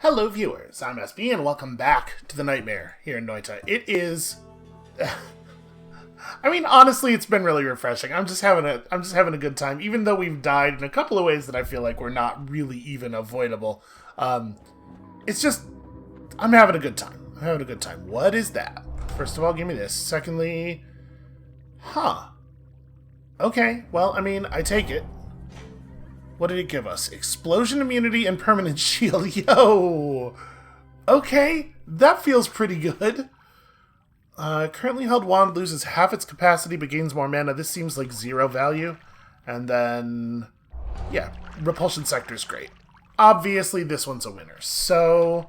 Hello viewers, I'm SB and welcome back to the Nightmare here in Noita. It is... honestly, it's been really refreshing. I'm just having a good time, even though we've died in a couple of ways that I feel like were not really even avoidable. It's just... I'm having a good time. What is that? First of all, give me this. Secondly... Okay, well, I take it. What did it give us? Explosion immunity and permanent shield. Yo! Okay, that feels pretty good. Currently held wand loses half its capacity but gains more mana. This seems like zero value. And then... yeah, repulsion sector's great. Obviously, this one's a winner. So...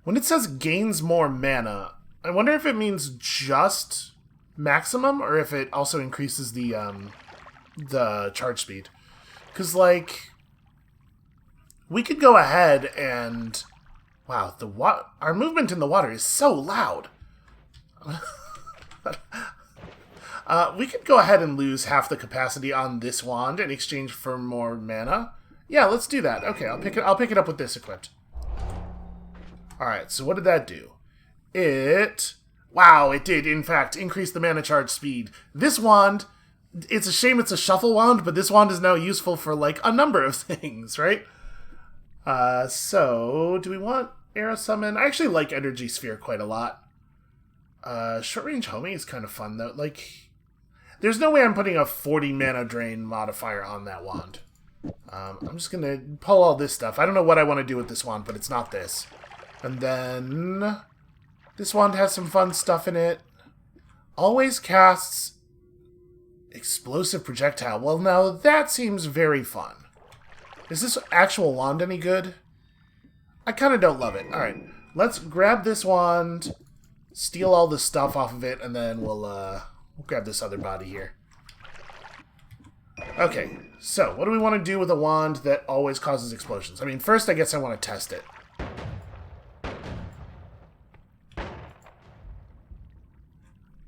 when it says gains more mana, I wonder if it means just maximum or if it also increases the charge speed. Because, we could go ahead and... wow, our movement in the water is so loud. We could go ahead and lose half the capacity on this wand in exchange for more mana. Yeah, let's do that. Okay, I'll pick it up with this equipped. Alright, so what did that do? Wow, it did, in fact, increase the mana charge speed. This wand... it's a shame it's a shuffle wand, but this wand is now useful for, a number of things, right? So, do we want Arrow Summon? I actually like Energy Sphere quite a lot. Short Range Homing is kind of fun, though. There's no way I'm putting a 40 mana drain modifier on that wand. I'm just gonna pull all this stuff. I don't know what I want to do with this wand, but it's not this. And then... this wand has some fun stuff in it. Always casts... explosive projectile. Well, now that seems very fun. Is this actual wand any good? I kind of don't love it. Alright, let's grab this wand, steal all the stuff off of it, and then we'll grab this other body here. Okay, so what do we want to do with a wand that always causes explosions? First I guess I want to test it.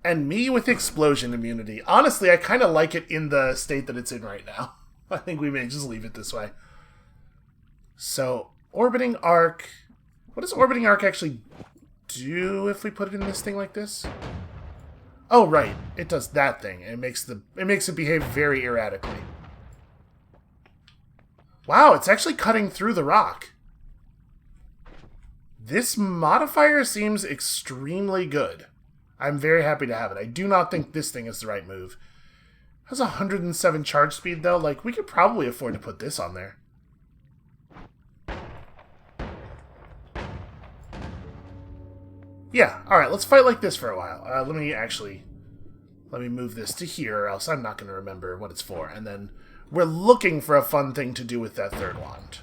And me with explosion immunity. Honestly, I kind of like it in the state that it's in right now. I think we may just leave it this way. So, Orbiting Arc. What does Orbiting Arc actually do if we put it in this thing like this? Oh, right. It does that thing. It makes it behave very erratically. Wow, it's actually cutting through the rock. This modifier seems extremely good. I'm very happy to have it. I do not think this thing is the right move. It has 107 charge speed, though. We could probably afford to put this on there. Yeah, alright, let's fight like this for a while. Let me move this to here, or else I'm not going to remember what it's for. And then we're looking for a fun thing to do with that third wand.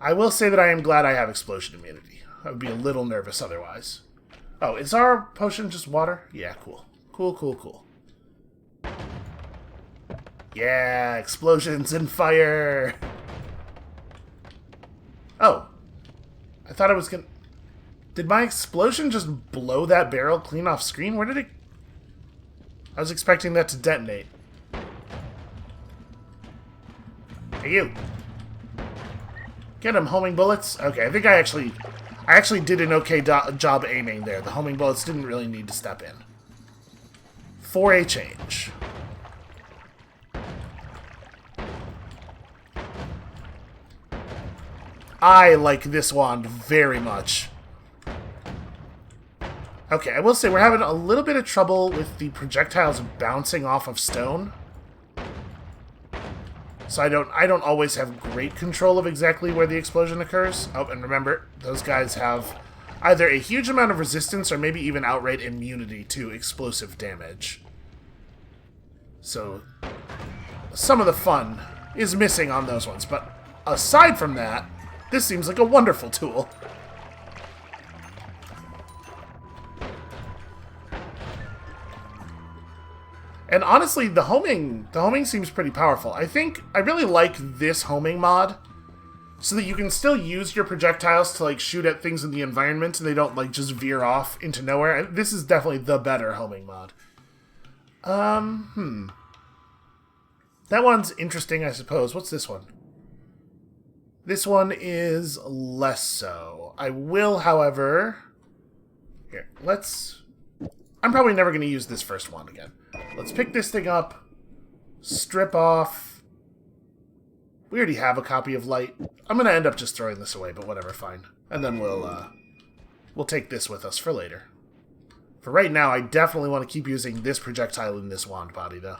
I will say that I am glad I have explosion immunity. I would be a little nervous otherwise. Oh, is our potion just water? Yeah, cool. Cool. Yeah, explosions and fire! Oh. I thought I was gonna... did my explosion just blow that barrel clean off screen? Where did it... I was expecting that to detonate. Hey, you! Get him, homing bullets! Okay, I think I actually did an okay job aiming there. The homing bullets didn't really need to step in. For a change. I like this wand very much. Okay, I will say we're having a little bit of trouble with the projectiles bouncing off of stone. So I don't always have great control of exactly where the explosion occurs. Oh, and remember, those guys have either a huge amount of resistance or maybe even outright immunity to explosive damage. So some of the fun is missing on those ones. But aside from that, this seems like a wonderful tool. And honestly, the homing seems pretty powerful. I really like this homing mod, so that you can still use your projectiles to shoot at things in the environment and they don't just veer off into nowhere. This is definitely the better homing mod. That one's interesting, I suppose. What's this one? This one is less so. I will, however... Here, let's... I'm probably never going to use this first one again. Let's pick this thing up. Strip off. We already have a copy of Light. I'm going to end up just throwing this away, but whatever, fine. And then we'll take this with us for later. For right now, I definitely want to keep using this projectile in this wand body, though.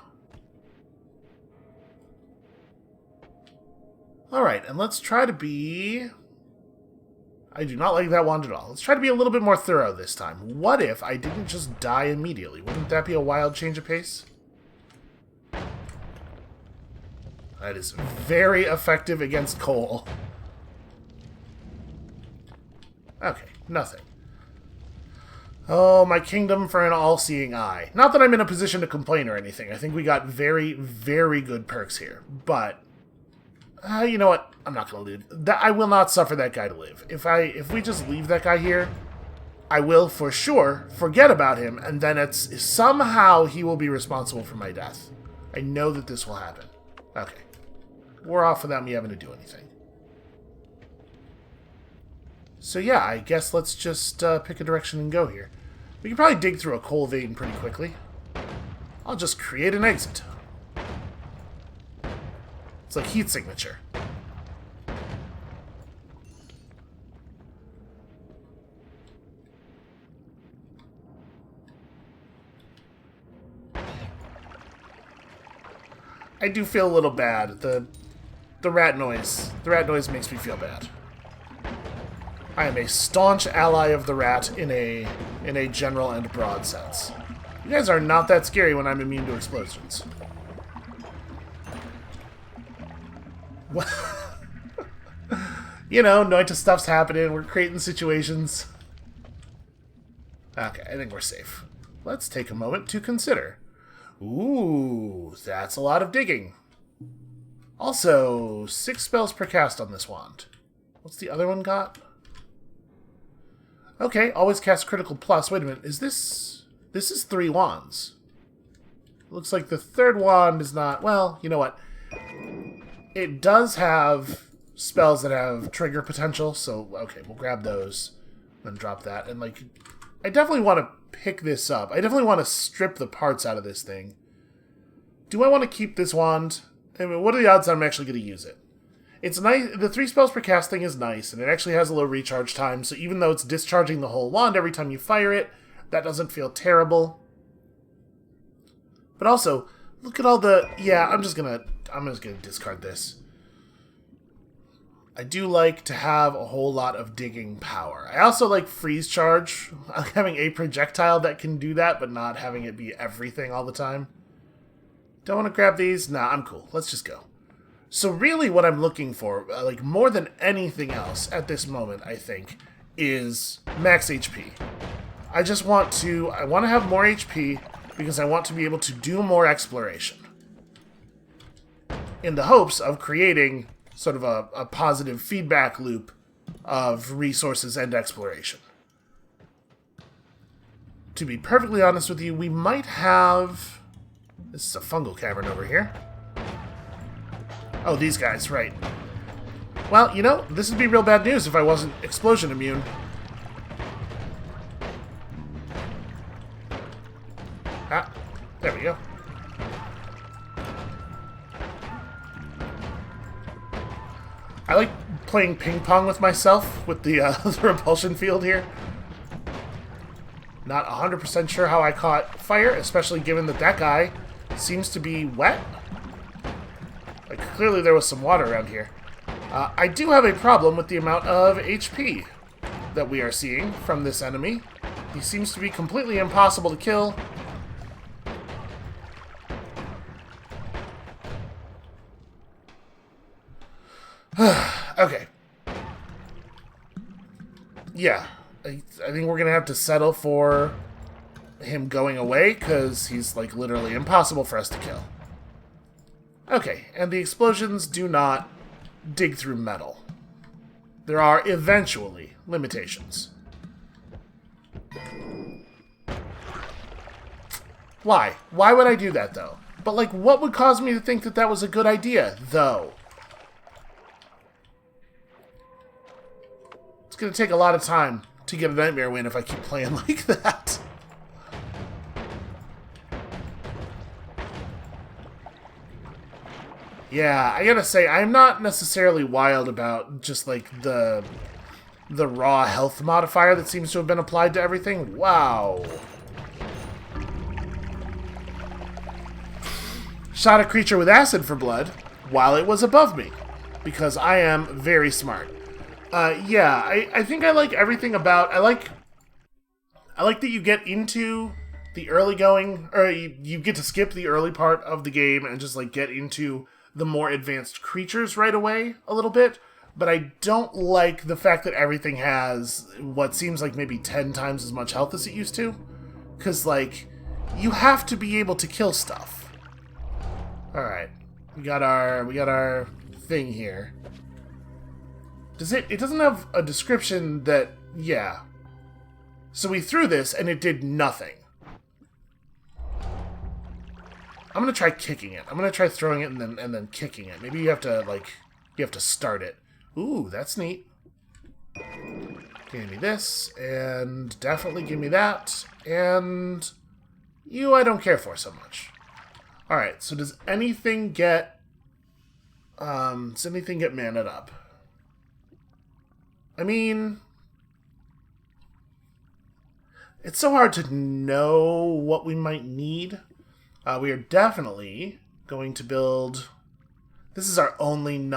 Alright, and let's try to be... I do not like that wand at all. Let's try to be a little bit more thorough this time. What if I didn't just die immediately? Wouldn't that be a wild change of pace? That is very effective against Cole. Okay, nothing. Oh, my kingdom for an all-seeing eye. Not that I'm in a position to complain or anything. I think we got very, very good perks here. But, you know what? I'm not going to leave. I will not suffer that guy to live. If we just leave that guy here, I will for sure forget about him, and then somehow he will be responsible for my death. I know that this will happen. Okay. We're off without me having to do anything. So yeah, I guess let's just pick a direction and go here. We can probably dig through a coal vein pretty quickly. I'll just create an exit. It's like heat signature. I do feel a little bad. The rat noise. The rat noise makes me feel bad. I am a staunch ally of the rat in a general and broad sense. You guys are not that scary when I'm immune to explosions. You know, Noita stuff's happening. We're creating situations. Okay, I think we're safe. Let's take a moment to consider. Ooh, that's a lot of digging. Also, 6 spells per cast on this wand. What's the other one got? Okay, always cast critical plus. Wait a minute, is this... This is 3 wands. Looks like the third wand is not... Well, you know what? It does have spells that have trigger potential, so, okay, we'll grab those. Then drop that. And, like, I definitely want to pick this up. I definitely want to strip the parts out of this thing. Do I want to keep this wand? I mean, what are the odds that I'm actually going to use it? It's nice. The 3 spells per cast thing is nice, and it actually has a low recharge time, so even though it's discharging the whole wand every time you fire it, that doesn't feel terrible. But also, look at all the... Yeah, I'm just gonna discard this. I do like to have a whole lot of digging power. I also like freeze charge, having a projectile that can do that, but not having it be everything all the time. Don't want to grab these? Nah, I'm cool. Let's just go. So really what I'm looking for, like more than anything else at this moment, I think, is max HP. I want to have more HP because I want to be able to do more exploration. In the hopes of creating sort of a positive feedback loop of resources and exploration. To be perfectly honest with you, we might have... This is a fungal cavern over here. Oh, these guys, right. Well, you know, this would be real bad news if I wasn't explosion immune. Ah, there we go. I like playing ping pong with myself with the, the repulsion field here. Not 100% sure how I caught fire, especially given that that guy seems to be wet. Like, clearly there was some water around here. I do have a problem with the amount of HP that we are seeing from this enemy. He seems to be completely impossible to kill. Okay. Yeah, I think we're gonna have to settle for him going away, because he's, like, literally impossible for us to kill. Okay, and the explosions do not dig through metal. There are eventually limitations. Why? Why would I do that, though? But, like, what would cause me to think that that was a good idea, though? going to take a lot of time to get a Nightmare win if I keep playing like that. Yeah, I gotta say, I'm not necessarily wild about just, like, the raw health modifier that seems to have been applied to everything. Wow. Shot a creature with acid for blood while it was above me, because I am very smart. Yeah, I think I like everything about... I like that you get into the early going, or you get to skip the early part of the game and just, like, get into the more advanced creatures right away a little bit, but I don't like the fact that everything has what seems like maybe 10 times as much health as it used to, because, like, you have to be able to kill stuff. Alright, we got our thing here. It doesn't have a description that, yeah. So we threw this and it did nothing. I'm gonna try kicking it. I'm gonna try throwing it and then kicking it. Maybe you have to start it. Ooh, that's neat. Give me this, and definitely give me that, and you I don't care for so much. Alright, so does anything get mana'd up? I mean, it's so hard to know what we might need. We are definitely going to build... This is our only It's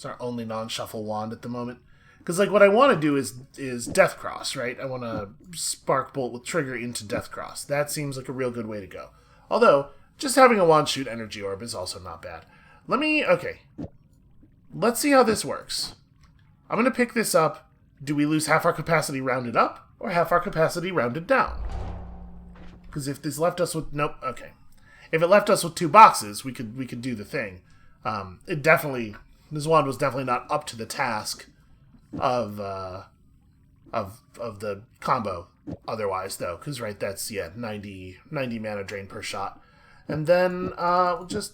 our only non-shuffle wand at the moment. Because, like, what I want to do is Death Cross, right? I want to Spark Bolt with trigger into Death Cross. That seems like a real good way to go. Although, just having a wand shoot Energy Orb is also not bad. Okay. Let's see how this works. I'm going to pick this up. Do we lose half our capacity rounded up, or half our capacity rounded down? Because if this left us with... Nope, okay. If it left us with 2 boxes, we could do the thing. This wand was definitely not up to the task of the combo otherwise, though. Because, right, that's, 90 mana drain per shot. And then we'll just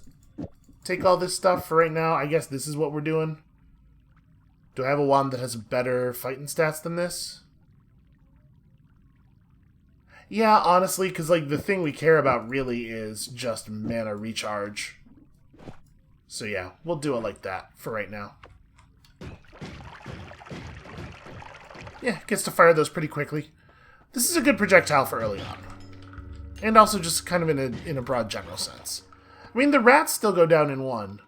take all this stuff for right now. I guess this is what we're doing. Do I have a wand that has better fighting stats than this? Yeah, honestly, because, like, the thing we care about really is just mana recharge. So, yeah, we'll do it like that for right now. Yeah, gets to fire those pretty quickly. This is a good projectile for early on. And also just kind of in a broad general sense. I mean, the rats still go down in 1.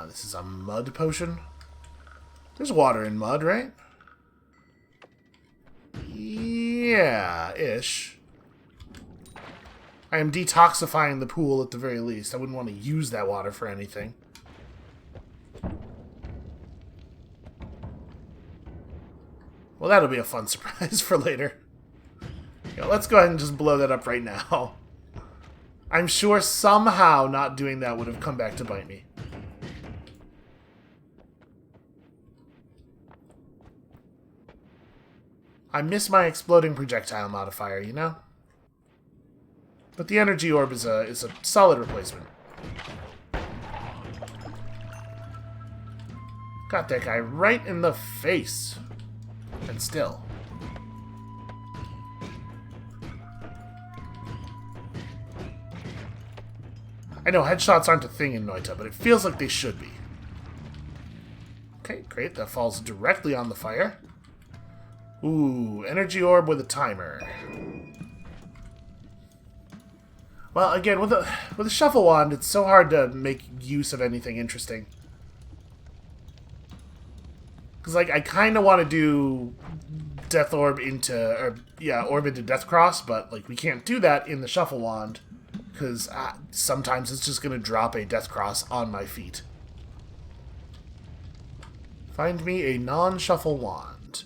This is a mud potion. There's water in mud, right? Yeah, ish. I am detoxifying the pool at the very least. I wouldn't want to use that water for anything. Well, that'll be a fun surprise for later. Let's go ahead and just blow that up right now. I'm sure somehow not doing that would have come back to bite me. I miss my exploding projectile modifier, you know? But the energy orb is a solid replacement. Got that guy right in the face. And still. I know headshots aren't a thing in Noita, but it feels like they should be. Okay, great. That falls directly on the fire. Ooh, energy orb with a timer. Well, again, with a shuffle wand, it's so hard to make use of anything interesting. Because, like, I kind of want to do Death Orb into... Orb into Death Cross, but, like, we can't do that in the shuffle wand. Because sometimes it's just going to drop a Death Cross on my feet. Find me a non-shuffle wand.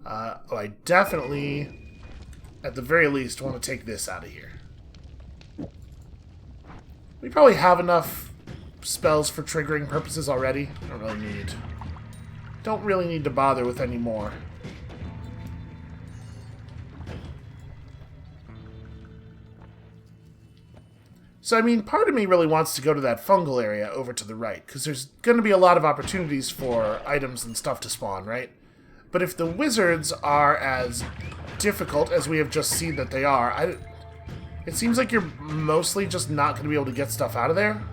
I definitely, at the very least, want to take this out of here. We probably have enough spells for triggering purposes already. Don't really need to bother with any more. So, I mean, part of me really wants to go to that fungal area over to the right, because there's going to be a lot of opportunities for items and stuff to spawn, right? But if the wizards are as difficult as we have just seen that they are, it seems like you're mostly just not going to be able to get stuff out of there.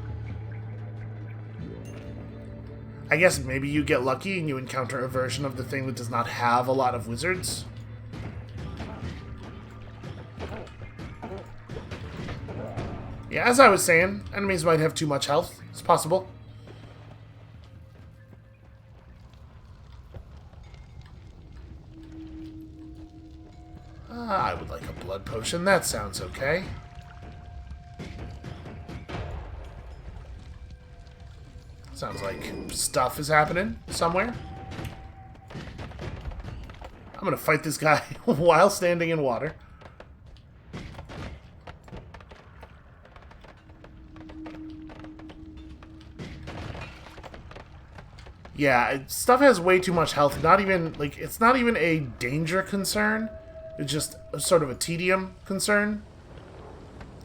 I guess maybe you get lucky and you encounter a version of the thing that does not have a lot of wizards. Yeah, as I was saying, enemies might have too much health. It's possible. I would like a blood potion. That sounds okay. Sounds like stuff is happening somewhere. I'm gonna fight this guy while standing in water. Yeah, stuff has way too much health. Not even, like, it's not even a danger concern. It's just sort of a tedium concern.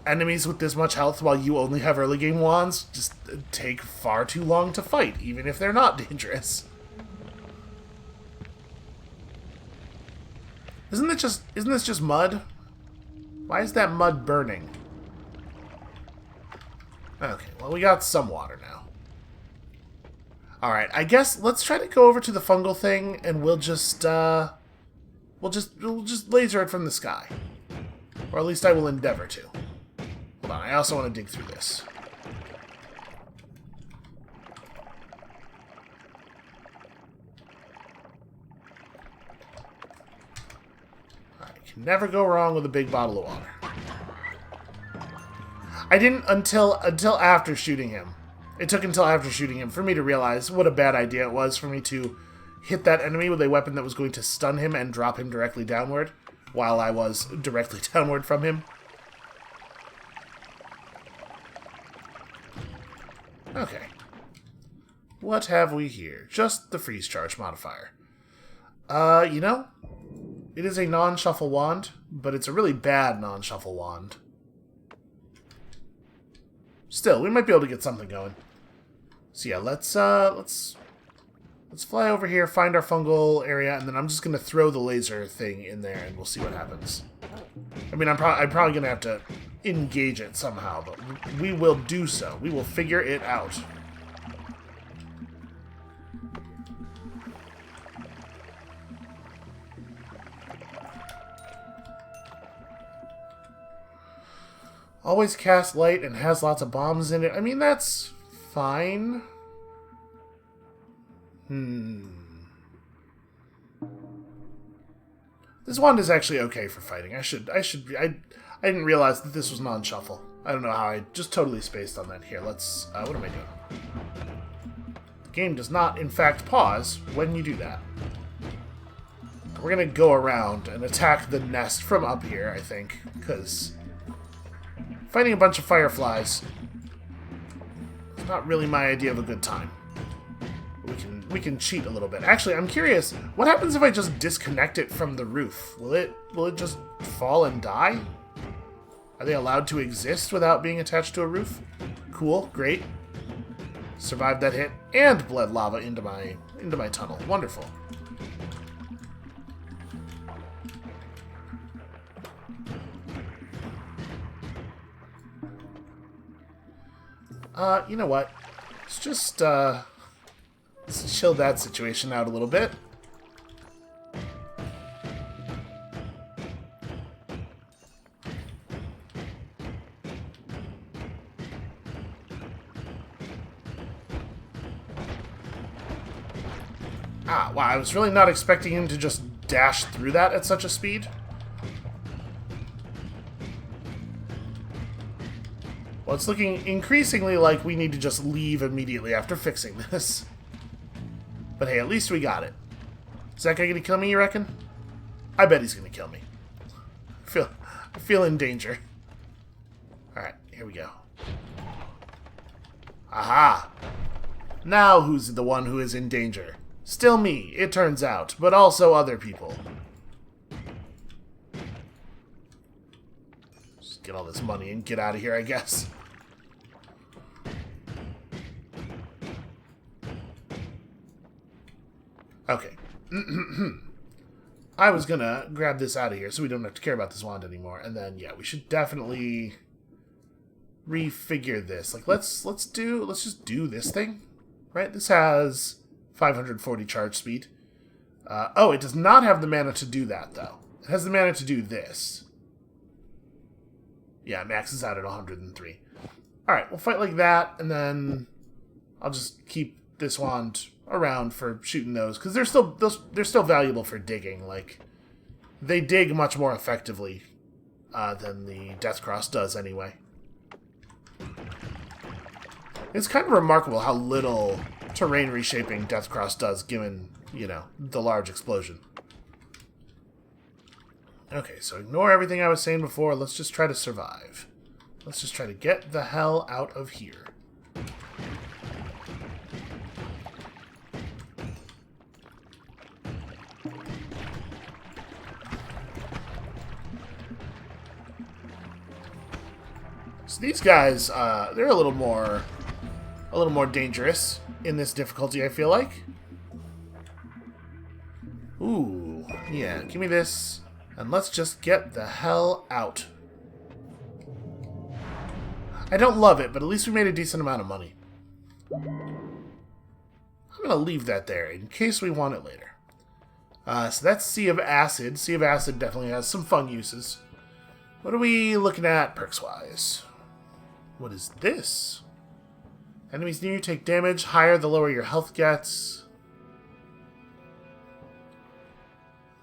Enemies with this much health while you only have early game wands just take far too long to fight, even if they're not dangerous. Isn't this just mud? Why is that mud burning? Okay, well, we got some water now. Alright, I guess let's try to go over to the fungal thing and we'll just laser it from the sky. Or at least I will endeavor to. Hold on, I also want to dig through this. Alright, can never go wrong with a big bottle of water. I didn't until after shooting him. It took until after shooting him for me to realize what a bad idea it was for me to hit that enemy with a weapon that was going to stun him and drop him directly downward while I was directly downward from him. Okay. What have we here? Just the freeze charge modifier. You know, it is a non-shuffle wand, but it's a really bad non-shuffle wand. Still, we might be able to get something going. So yeah, let's fly over here, find our fungal area, and then I'm just gonna throw the laser thing in there, and we'll see what happens. I mean, I'm probably gonna have to engage it somehow, but we will do so. We will figure it out. Always cast light and has lots of bombs in it. I mean, that's fine. This wand is actually okay for fighting. I didn't realize that this was non-shuffle. I don't know how I just totally spaced on that. Here, let's, what am I doing? The game does not, in fact, pause when you do that. We're gonna go around and attack the nest from up here, I think, because fighting a bunch of fireflies is not really my idea of a good time. We can cheat a little bit. Actually, I'm curious, what happens if I just disconnect it from the roof? Will it just fall and die? Are they allowed to exist without being attached to a roof? Cool, great. Survived that hit and bled lava into my tunnel. Wonderful. You know what? Let's just, let's chill that situation out a little bit. Ah, wow, I was really not expecting him to just dash through that at such a speed. Well, it's looking increasingly like we need to just leave immediately after fixing this. But hey, at least we got it. Is that guy gonna kill me, you reckon? I bet he's gonna kill me. I feel in danger. Alright, here we go. Aha! Now who's the one who is in danger? Still me, it turns out, but also other people. Just get all this money and get out of here, I guess. Okay. I was gonna grab this out of here so we don't have to care about this wand anymore. And then, yeah, we should definitely refigure this. Like, let's just do this thing, right? This has 540 charge speed. Oh, it does not have the mana to do that, though. It has the mana to do this. Yeah, it maxes out at 103. Alright, we'll fight like that, and then I'll just keep this wand around for shooting those, because they're still valuable for digging. Like, they dig much more effectively than the Deathcross does anyway. It's kind of remarkable how little terrain reshaping Deathcross does, given, you know, the large explosion. Okay, so ignore everything I was saying before. Let's just try to survive. Let's just try to get the hell out of here. So these guys, they're a little more dangerous in this difficulty, I feel like. Ooh, yeah, give me this, and let's just get the hell out. I don't love it, but at least we made a decent amount of money. I'm gonna leave that there in case we want it later. So that's Sea of Acid. Sea of Acid definitely has some fun uses. What are we looking at perks-wise? What is this? Enemies near you take damage. Higher the lower your health gets.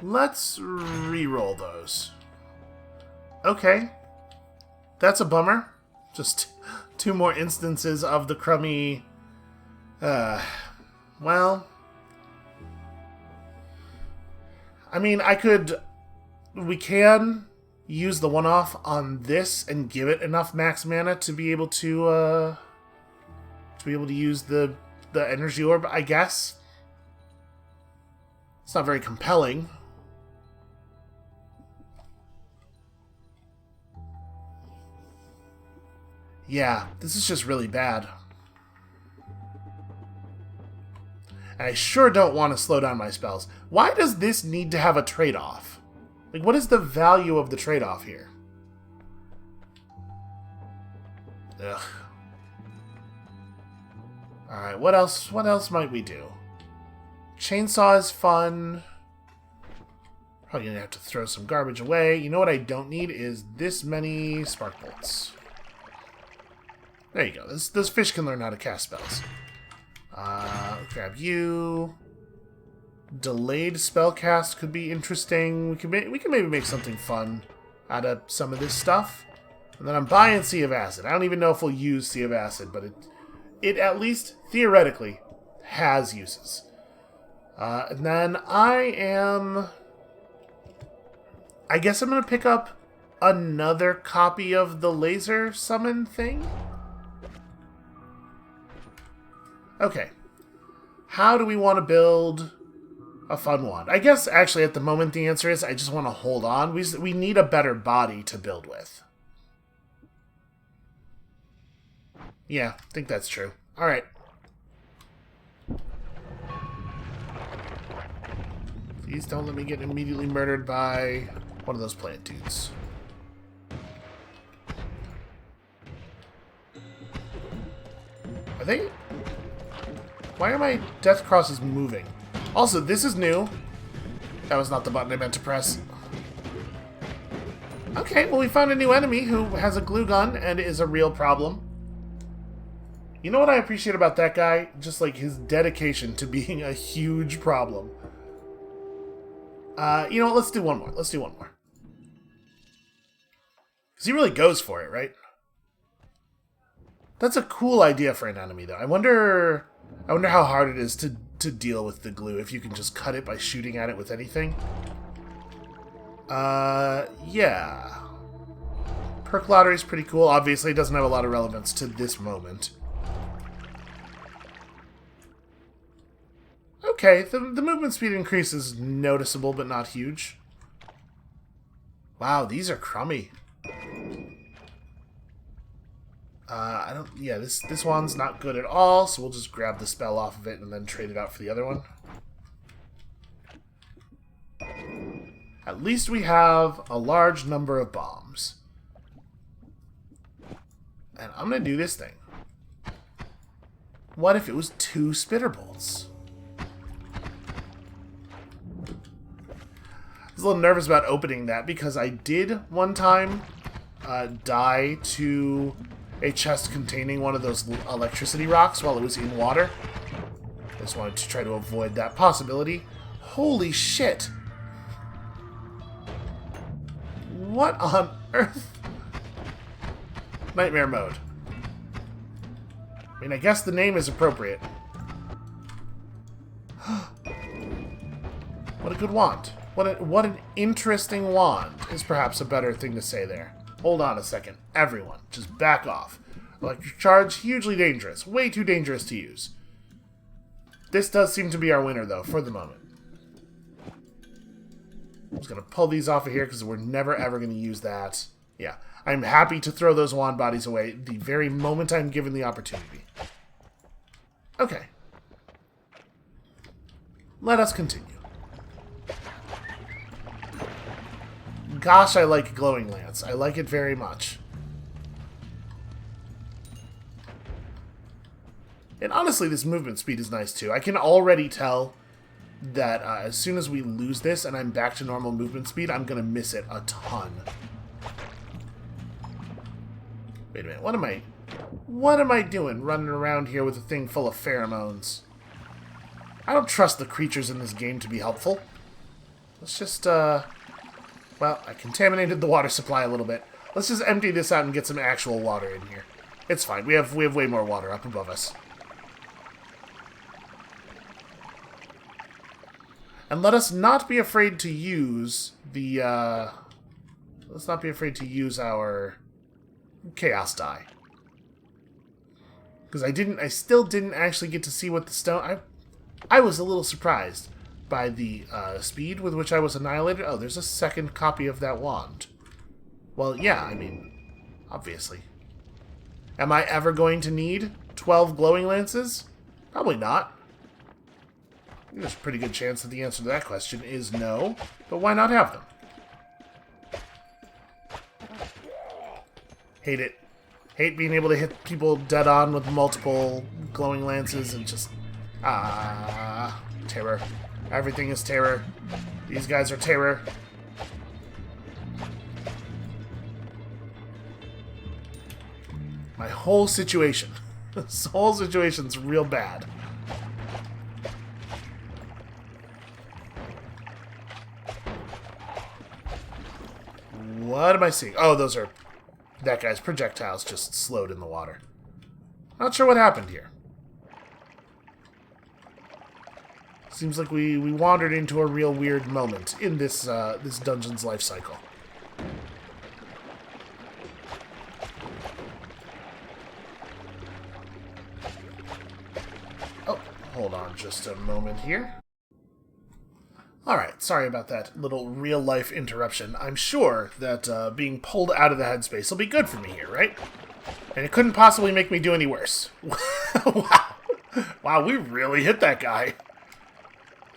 Let's re-roll those. Okay. That's a bummer. Just 2 more instances of the crummy... well... I mean, we can use the one-off on this and give it enough max mana to be able to use the energy orb, I guess. It's not very compelling. Yeah, this is just really bad. And I sure don't want to slow down my spells. Why does this need to have a trade-off? Like, what is the value of the trade-off here? Ugh. Alright, what else might we do? Chainsaw is fun. Probably gonna have to throw some garbage away. You know what I don't need is this many spark bolts. There you go. This fish can learn how to cast spells. Grab you. Delayed spellcast could be interesting. We can maybe make something fun out of some of this stuff. And then I'm buying Sea of Acid. I don't even know if we'll use Sea of Acid, but it at least theoretically has uses. And then I guess I'm gonna pick up another copy of the laser summon thing. Okay. How do we want to build a fun wand? I guess, actually, at the moment, the answer is I just want to hold on. We need a better body to build with. Yeah, I think that's true. Alright. Please don't let me get immediately murdered by one of those plant dudes. Are they... Why are my death crosses moving? Also, this is new. That was not the button I meant to press. Okay, well, we found a new enemy who has a glue gun and is a real problem. You know what I appreciate about that guy? Just, like, his dedication to being a huge problem. You know what? Let's do one more. Let's do one more. Because he really goes for it, right? That's a cool idea for an enemy, though. I wonder how hard it is to deal with the glue, if you can just cut it by shooting at it with anything. Yeah. Perk lottery is pretty cool. Obviously, it doesn't have a lot of relevance to this moment. Okay, the movement speed increase is noticeable, but not huge. Wow, these are crummy. Yeah, this one's not good at all, so we'll just grab the spell off of it and then trade it out for the other one. At least we have a large number of bombs. And I'm going to do this thing. What if it was 2 spitter bolts? I was a little nervous about opening that because I did one time die to a chest containing one of those electricity rocks while it was in water. I just wanted to try to avoid that possibility. Holy shit! What on earth? Nightmare mode. I mean, I guess the name is appropriate. What a good wand. What an interesting wand is perhaps a better thing to say there. Hold on a second. Everyone, just back off. Electric charge, hugely dangerous. Way too dangerous to use. This does seem to be our winner, though, for the moment. I'm just going to pull these off of here because we're never, ever going to use that. Yeah, I'm happy to throw those wand bodies away the very moment I'm given the opportunity. Okay. Let us continue. Gosh, I like Glowing Lance. I like it very much. And honestly, this movement speed is nice too. I can already tell that as soon as we lose this and I'm back to normal movement speed, I'm going to miss it a ton. Wait a minute, what am I doing running around here with a thing full of pheromones? I don't trust the creatures in this game to be helpful. Let's just, well, I contaminated the water supply a little bit. Let's just empty this out and get some actual water in here. It's fine. We have way more water up above us. And let us not be afraid to use the, let's not be afraid to use our Chaos Die. Because I still didn't actually get to see what the stone... I was a little surprised by the speed with which I was annihilated. Oh, there's a second copy of that wand. Well, yeah, I mean, obviously. Am I ever going to need 12 glowing lances? Probably not. There's a pretty good chance that the answer to that question is no, but why not have them? Hate it. Hate being able to hit people dead on with multiple glowing lances and just... terror. Everything is terror. These guys are terror. My whole situation. This whole situation's real bad. What am I seeing? Oh, those are... That guy's projectiles just slowed in the water. Not sure what happened here. Seems like we wandered into a real weird moment in this this dungeon's life cycle. Oh, hold on just a moment here. Alright, sorry about that little real-life interruption. I'm sure that being pulled out of the headspace will be good for me here, right? And it couldn't possibly make me do any worse. Wow. Wow, we really hit that guy.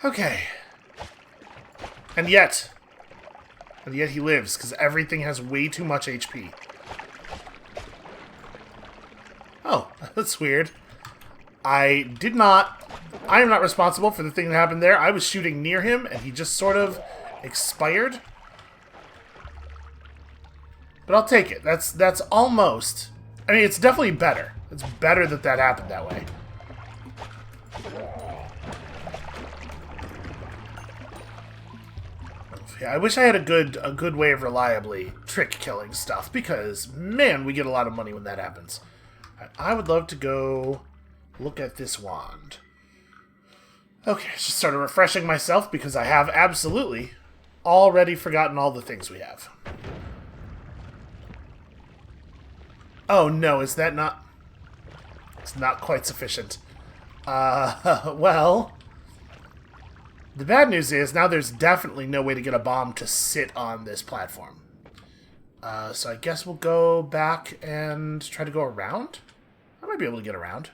Okay. And yet he lives, because everything has way too much HP. Oh, that's weird. I am not responsible for the thing that happened there. I was shooting near him, and he just sort of expired. But I'll take it. That's almost... I mean, it's definitely better. It's better that that happened that way. Yeah, I wish I had a good way of reliably trick-killing stuff, because, man, we get a lot of money when that happens. I would love to go look at this wand. Okay, just started refreshing myself because I have absolutely already forgotten all the things we have. Oh no, is that not... It's not quite sufficient. Well... The bad news is now there's definitely no way to get a bomb to sit on this platform. So I guess we'll go back and try to go around? I might be able to get around.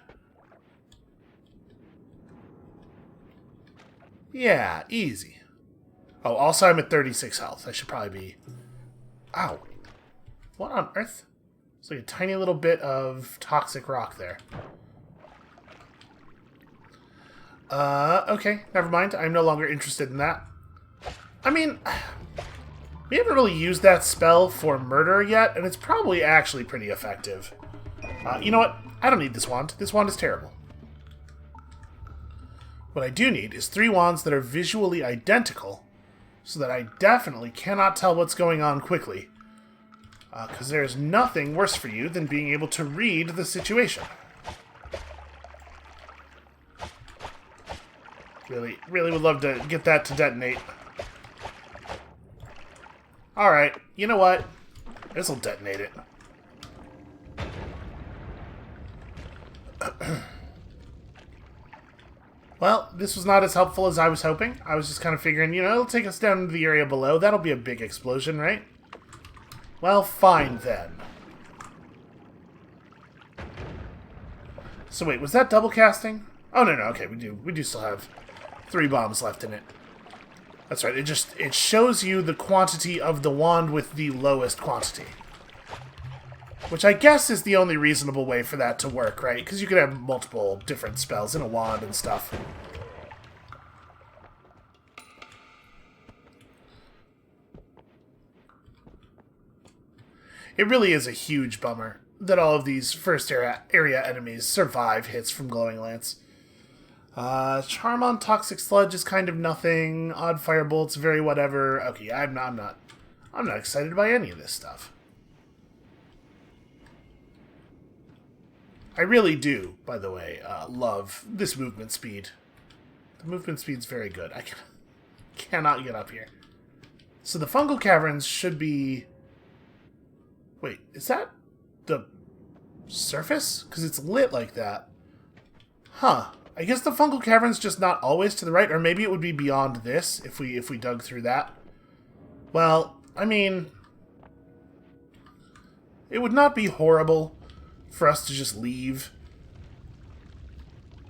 Yeah, easy. Oh, also I'm at 36 health. I should probably be... Ow. What on earth? It's like a tiny little bit of toxic rock there. Okay. Never mind. I'm no longer interested in that. I mean, we haven't really used that spell for murder yet, and it's probably actually pretty effective. You know what? I don't need this wand. This wand is terrible. What I do need is 3 wands that are visually identical, so that I definitely cannot tell what's going on quickly. Because there's nothing worse for you than being able to read the situation. Really, really would love to get that to detonate. Alright, you know what? This'll detonate it. Well, this was not as helpful as I was hoping. I was just kind of figuring, you know, it'll take us down into the area below. That'll be a big explosion, right? Well, fine then. So wait, was that double casting? Oh, no, okay, we do still have 3 bombs left in it. That's right, it shows you the quantity of the wand with the lowest quantity. Which I guess is the only reasonable way for that to work, right? Because you could have multiple different spells in a wand and stuff. It really is a huge bummer that all of these first area enemies survive hits from Glowing Lance. Charm on Toxic Sludge is kind of nothing. Odd Firebolt's very whatever. Okay, I'm not excited by any of this stuff. I really do, by the way, love this movement speed. The movement speed's very good. I cannot get up here. So the fungal caverns should be... Wait, is that the surface? Because it's lit like that. Huh. I guess the fungal cavern's just not always to the right, or maybe it would be beyond this if we dug through that. Well, I mean, it would not be horrible for us to just leave.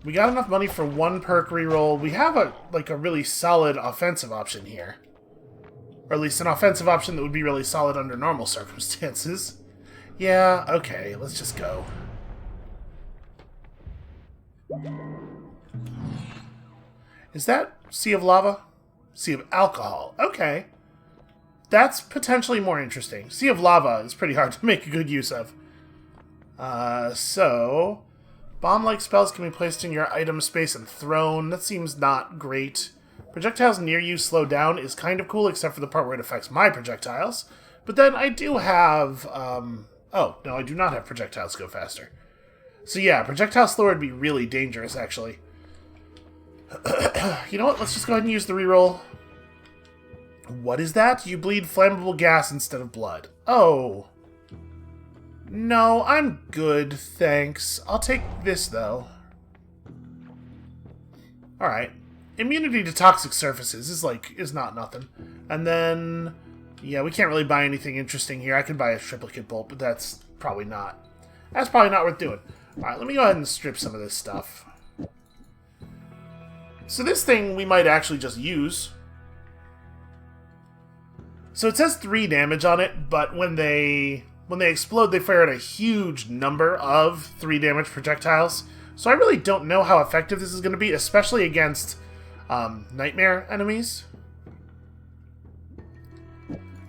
We got enough money for 1 perk reroll. We have a really solid offensive option here. Or at least an offensive option that would be really solid under normal circumstances. Yeah, okay, let's just go. Is that Sea of Lava? Sea of Alcohol. Okay. That's potentially more interesting. Sea of Lava is pretty hard to make a good use of. So... Bomb-like spells can be placed in your item space and thrown. That seems not great. Projectiles near you slow down is kind of cool, except for the part where it affects my projectiles. But then I do have... Oh, no, I do not have projectiles go faster. So yeah, projectile slower would be really dangerous, actually. You know what? Let's just go ahead and use the reroll. What is that? You bleed flammable gas instead of blood. Oh. No, I'm good, thanks. I'll take this, though. Alright. Immunity to toxic surfaces is not nothing. And then... Yeah, we can't really buy anything interesting here. I could buy a triplicate bolt, but that's probably not... That's probably not worth doing. Alright, let me go ahead and strip some of this stuff. So this thing we might actually just use. So it says 3 damage on it, but when they explode, they fire out a huge number of 3 damage projectiles. So I really don't know how effective this is going to be, especially against nightmare enemies.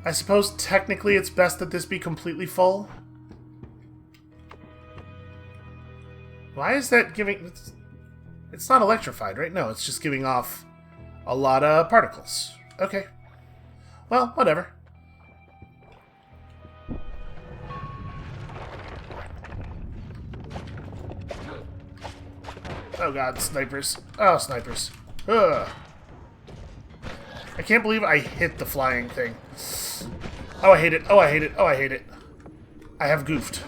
I suppose technically it's best that this be completely full. Why is that giving... It's not electrified, right? No, it's just giving off a lot of particles. Okay. Well, whatever. Oh god, snipers. Oh, snipers. Ugh. I can't believe I hit the flying thing. Oh, I hate it. Oh, I hate it. Oh, I hate it. I have goofed.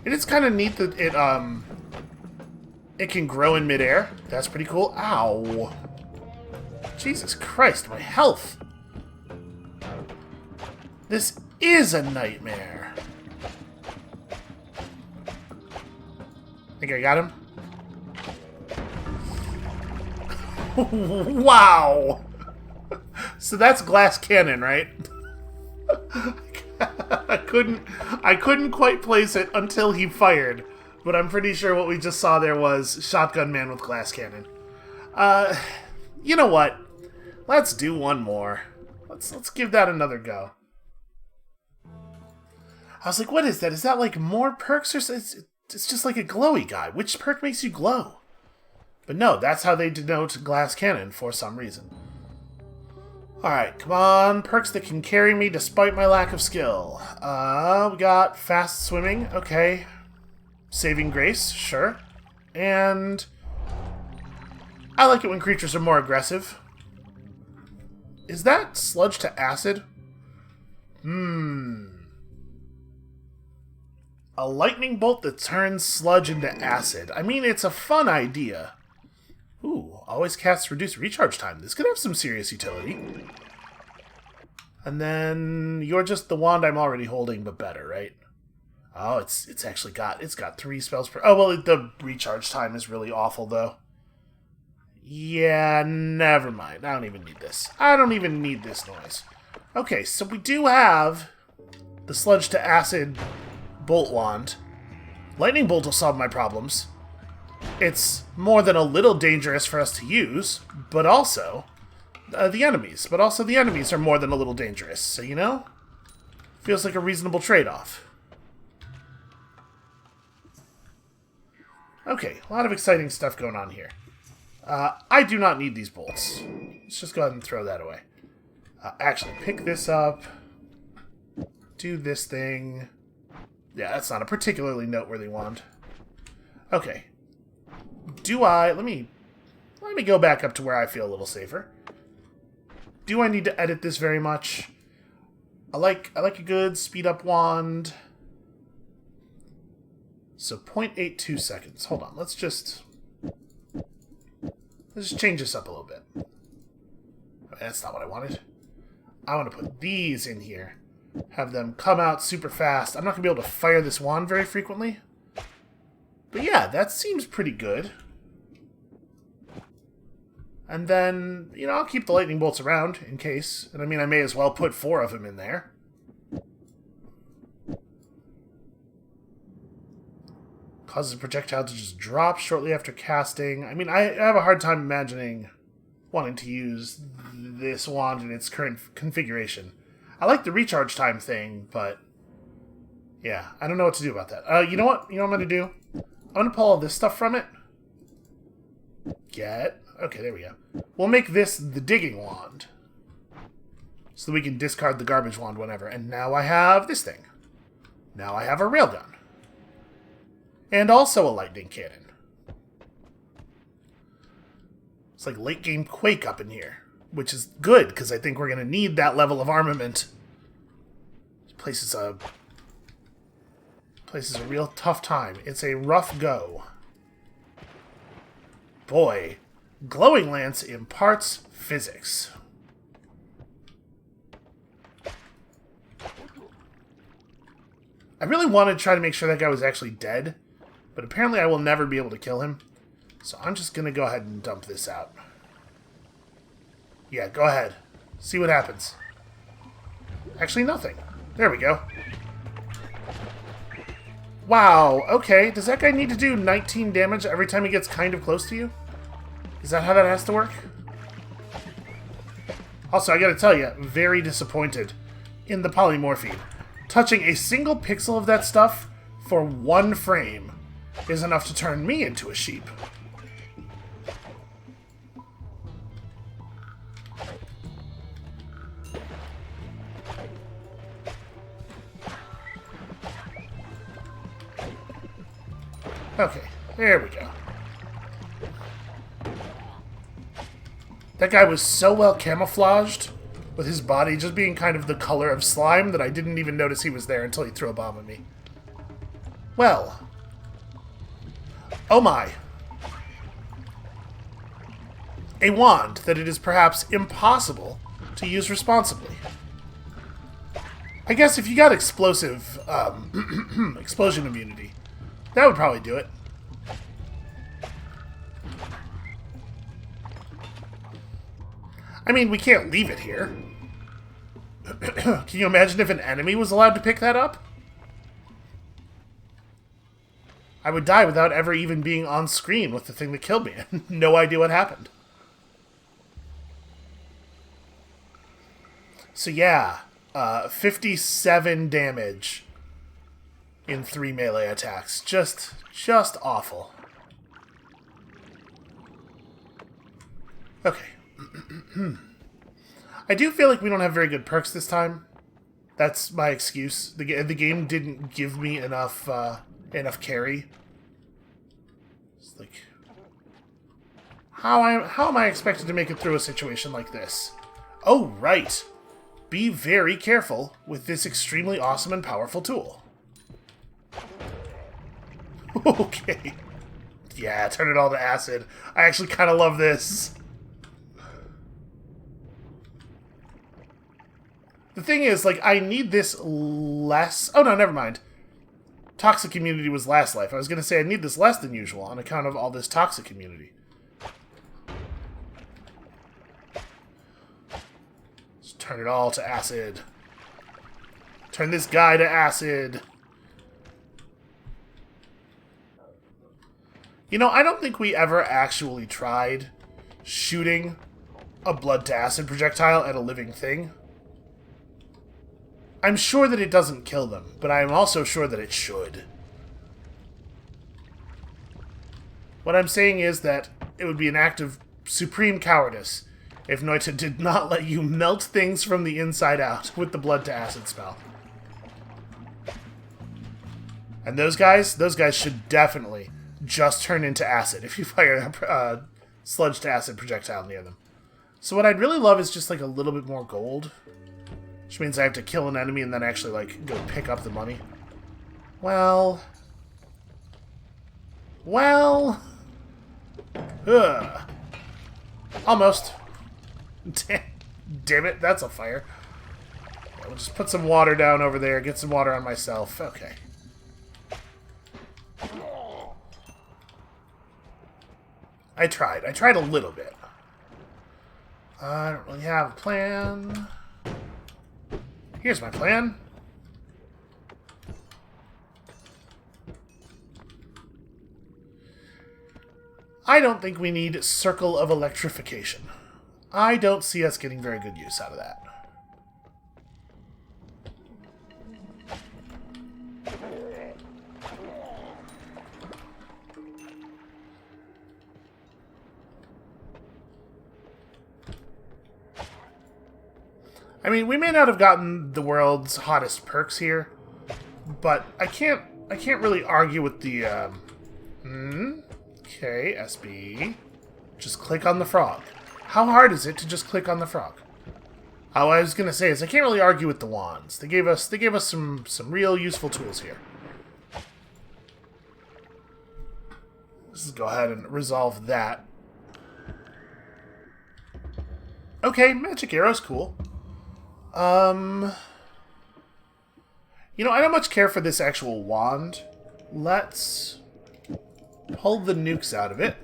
It is kind of neat that it can grow in midair. That's pretty cool. Ow. Jesus Christ, my health. This is a nightmare. Think I got him? Wow! So that's glass cannon, right? I couldn't quite place it until he fired, but I'm pretty sure what we just saw there was Shotgun Man with glass cannon. You know what? Let's do one more. Let's give that another go. I was like, what is that? Is that like more perks or it's just like a glowy guy? Which perk makes you glow? But no, that's how they denote glass cannon for some reason. Alright, come on. Perks that can carry me despite my lack of skill. We got fast swimming. Okay. Saving grace. Sure. And I like it when creatures are more aggressive. Is that sludge to acid? A lightning bolt that turns sludge into acid. I mean, it's a fun idea. Ooh, always casts reduced recharge time. This could have some serious utility. And then you're just the wand I'm already holding, but better, right? Oh, it's actually got 3 spells per. Oh well, the recharge time is really awful though. Yeah, never mind. I don't even need this. I don't even need this noise. Okay, so we do have the sludge to acid bolt wand. Lightning bolt will solve my problems. It's more than a little dangerous for us to use, but also the enemies. But also the enemies are more than a little dangerous, so you know? Feels like a reasonable trade-off. Okay, a lot of exciting stuff going on here. I do not need these bolts. Let's just go ahead and throw that away. Actually, pick this up. Do this thing. Yeah, that's not a particularly noteworthy wand. Okay. Let me go back up to where I feel a little safer. Do I need to edit this very much? I like a good speed up wand. So 0.82 seconds. Hold on, let's just change this up a little bit. That's not what I wanted. I want to put these in here. Have them come out super fast. I'm not going to be able to fire this wand very frequently. But yeah, that seems pretty good. And then, you know, I'll keep the lightning bolts around in case. And I mean, I may as well put 4 of them in there. Causes a projectile to just drop shortly after casting. I mean, I have a hard time imagining wanting to use this wand in its current configuration. I like the recharge time thing, but yeah, I don't know what to do about that. You know what? You know what I'm going to do? I'm going to pull all this stuff from it. Okay, there we go. We'll make this the digging wand. So that we can discard the garbage wand whenever. And now I have this thing. Now I have a railgun. And also a lightning cannon. It's like late game Quake up in here. Which is good, because I think we're going to need that level of armament. This place is a real tough time. It's a rough go. Boy, Glowing Lance imparts physics. I really wanted to try to make sure that guy was actually dead, but apparently I will never be able to kill him. So I'm just going to go ahead and dump this out. Yeah, go ahead. See what happens. Actually, nothing. There we go. Wow, okay. Does that guy need to do 19 damage every time he gets kind of close to you? Is that how that has to work? Also, I gotta tell you, very disappointed in the polymorphine. Touching a single pixel of that stuff for 1 frame is enough to turn me into a sheep. Okay, there we go. That guy was so well camouflaged, with his body just being kind of the color of slime, that I didn't even notice he was there until he threw a bomb at me. Well. Oh my. A wand that it is perhaps impossible to use responsibly. I guess if you got explosive, explosion immunity, that would probably do it. I mean, we can't leave it here. Can you imagine if an enemy was allowed to pick that up? I would die without ever even being on screen with the thing that killed me. No idea what happened. So yeah, 57 damage in 3 melee attacks. Just awful. Okay. I do feel like we don't have very good perks this time. That's my excuse. The game didn't give me enough carry. It's like, how am I expected to make it through a situation like this? Oh, right. Be very careful with this extremely awesome and powerful tool. Okay. Yeah, turn it all to acid. I actually kind of love this. The thing is, like, I need this less... Oh, no, never mind. Toxic immunity was last life. I was going to say I need this less than usual on account of all this toxic immunity. Let's turn it all to acid. Turn this guy to acid. You know, I don't think we ever actually tried shooting a blood to acid projectile at a living thing. I'm sure that it doesn't kill them, but I'm also sure that it should. What I'm saying is that it would be an act of supreme cowardice if Noita did not let you melt things from the inside out with the blood to acid spell. And those guys should definitely just turn into acid if you fire a sludge to acid projectile near them. So what I'd really love is just like a little bit more gold. Which means I have to kill an enemy and then actually, like, go pick up the money. Well... Ugh. Almost. Damn it, that's a fire. Yeah, we'll just put some water down over there, get some water on myself. Okay. I tried a little bit. I don't really have a plan. Here's my plan. I don't think we need Circle of Electrification. I don't see us getting very good use out of that. I mean, we may not have gotten the world's hottest perks here, but I can't really argue with the, Okay, SB. Just click on the frog. How hard is it to just click on the frog? All I was gonna say is I can't really argue with the wands. They gave us some real useful tools here. Let's just go ahead and resolve that. Okay, magic arrow's cool. You know, I don't much care for this actual wand. Let's pull the nukes out of it.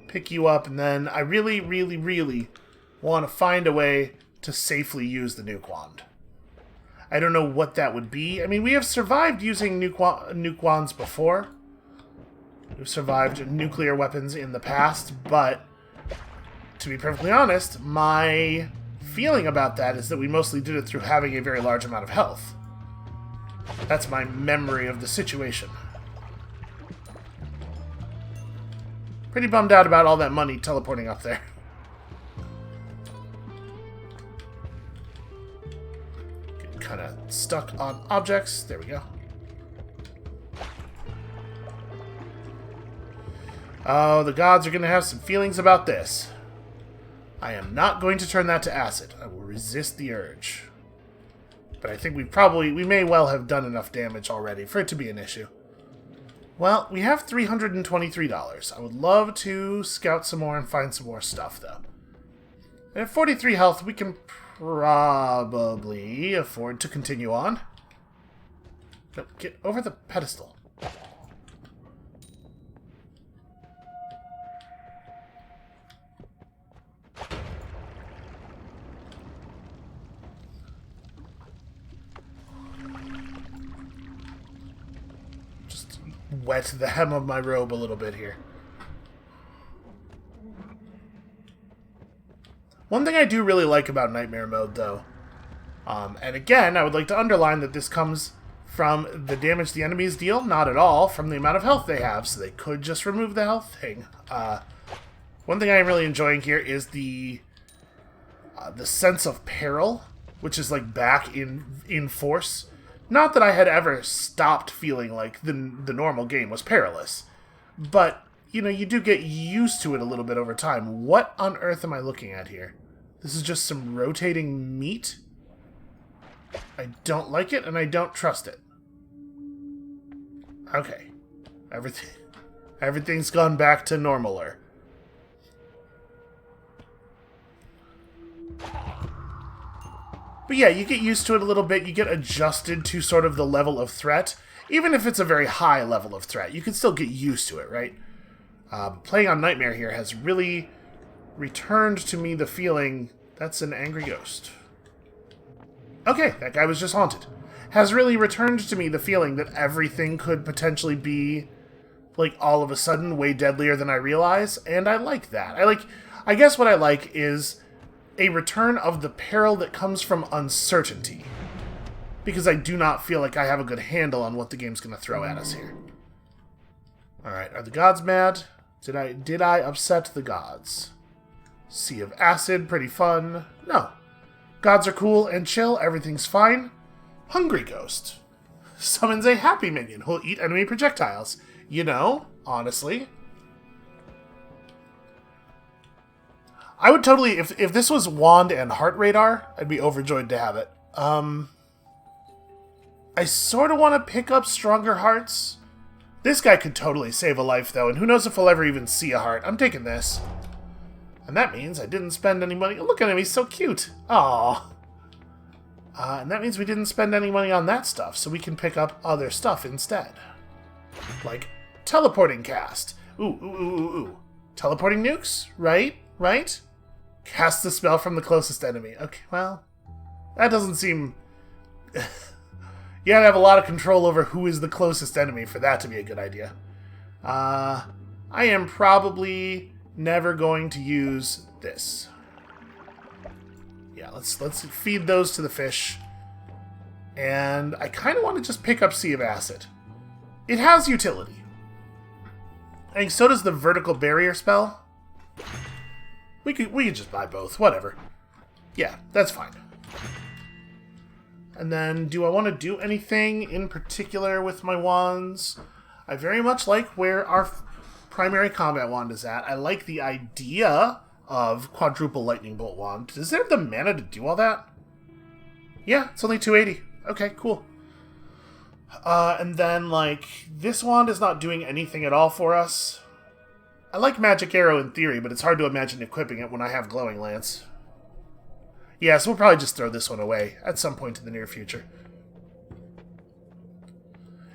Pick you up, and then I really, really, really want to find a way to safely use the nuke wand. I don't know what that would be. I mean, we have survived using nuke wands before. We've survived nuclear weapons in the past, but to be perfectly honest, my feeling about that is that we mostly did it through having a very large amount of health. That's my memory of the situation. Pretty bummed out about all that money teleporting up there. Getting kind of stuck on objects. There we go. Oh, the gods are going to have some feelings about this. I am not going to turn that to acid. I will resist the urge. But I think we may well have done enough damage already for it to be an issue. Well, we have $323. I would love to scout some more and find some more stuff, though. At 43 health, we can probably afford to continue on. No, get over the pedestal. wet the hem of my robe a little bit here. One thing I do really like about Nightmare Mode, though, and again, I would like to underline that this comes from the damage the enemies deal, not at all from the amount of health they have, so they could just remove the health thing. One thing I am really enjoying here is the sense of peril, which is like back in force. Not that I had ever stopped feeling like the normal game was perilous, but you know, you do get used to it a little bit over time. What on earth am I looking at here? This is just some rotating meat. I don't like it, and I don't trust it. Okay. Everything's gone back to normaler. But yeah, you get used to it a little bit. You get adjusted to sort of the level of threat. Even if it's a very high level of threat, you can still get used to it, right? Playing on Nightmare here has really returned to me the feeling... That's an angry ghost. Okay, that guy was just haunted. Has really returned to me the feeling that everything could potentially be, like, all of a sudden way deadlier than I realize, and I like that. I guess what I like is a return of the peril that comes from uncertainty. Because I do not feel like I have a good handle on what the game's going to throw at us here. Alright, are the gods mad? Did I upset the gods? Sea of Acid, pretty fun. No. Gods are cool and chill, everything's fine. Hungry Ghost. Summons a happy minion who'll eat enemy projectiles. You know, honestly. I would totally, if this was Wand and Heart Radar, I'd be overjoyed to have it. I sort of want to pick up Stronger Hearts. This guy could totally save a life, though, and who knows if we'll ever even see a heart. I'm taking this. And that means I didn't spend any money. Look at him, he's so cute. Aww. And that means we didn't spend any money on that stuff, so we can pick up other stuff instead. Like, teleporting cast. Ooh. Teleporting nukes? Right? Cast the spell from the closest enemy. Okay, well, that doesn't seem... You gotta have a lot of control over who is the closest enemy for that to be a good idea. I am probably never going to use this. Yeah, let's feed those to the fish. And I kind of want to just pick up Sea of Acid. It has utility. I think so does the Vertical Barrier spell. We could just buy both, whatever. Yeah, that's fine. And then, do I want to do anything in particular with my wands? I very much like where our primary combat wand is at. I like the idea of quadruple lightning bolt wand. Does it have the mana to do all that? Yeah, it's only 280. Okay, cool. And then, like, this wand is not doing anything at all for us. I like Magic Arrow in theory, but it's hard to imagine equipping it when I have Glowing Lance. Yeah, so we'll probably just throw this one away at some point in the near future.